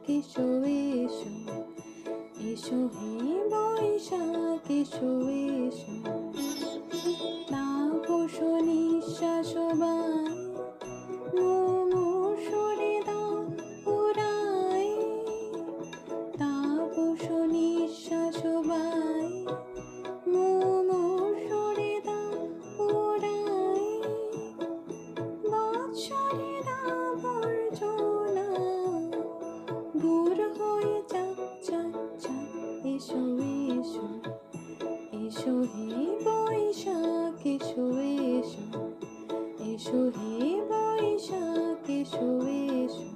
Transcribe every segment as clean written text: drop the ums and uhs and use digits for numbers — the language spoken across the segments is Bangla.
এসো এসো, এসো হে বৈশাখ এসো এসো। তাপস নিঃশ্বাস বায় মুমূর্ষুরে দাও উড়ায়, তাপস নিঃশ্বাস বায় মুমূর্ষুরে দাও উড়ায়। বৎসরের আবর্জনা দূর হয়ে যাক যাক যাক, এসো এসো, এসো হে বৈশাখ এসো এসো, এসো হে বৈশাখ এসো এসো।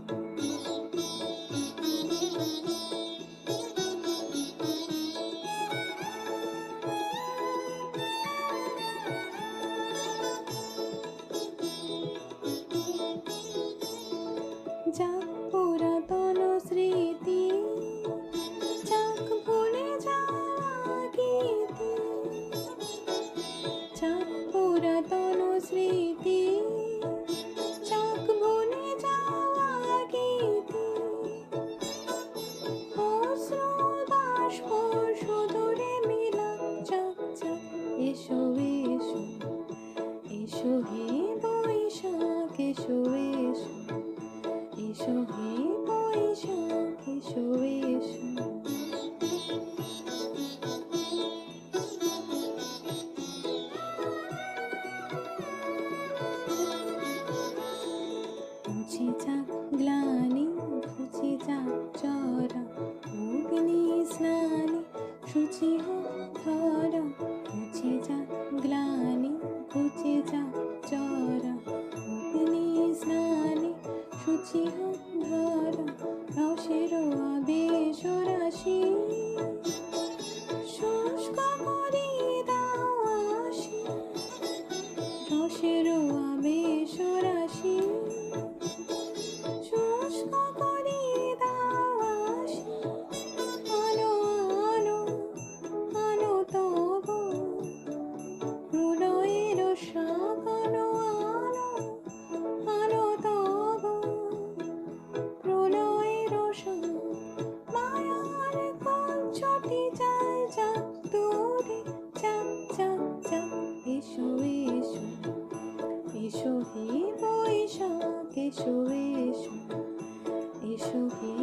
যাক পুরাতন স্মৃতি, যাক ভুলে যাওয়া গীতি, যাক পুরাতন স্মৃতি, যাক ভুলে যাওয়া গীতি। অশ্রু বাষ্প সুদূরে মিলাক যাক যাক, এসো এসো, এসো হে বৈশাখ এসো এসো, এসো হে বৈশাখ এসো এসো। মুছে যাক গ্লানি, ঘুচে যাক চরা, অগ্নি স্নানে শুচি হোক ধরা। মুছে যাক গ্লানি, ঘুচে যাক চরা, অগ্নি স্নানে শুচি হোক ধরা। রসের আবেশ রাশি শুষ্ক করে দাও আসি, রসের আবেশ রাশি শুষ্ক করে দাও আসি। আলো আলো আলো তব প্রলয়ের শাক, আলো আলো আলো তব প্রলয়ের শাক। মায়ার কঞ্চটি যায় যাক দূরে যাক যাক যাক, এসো এসো, এসো হে বৈশাখ এসো এসো, এসো হে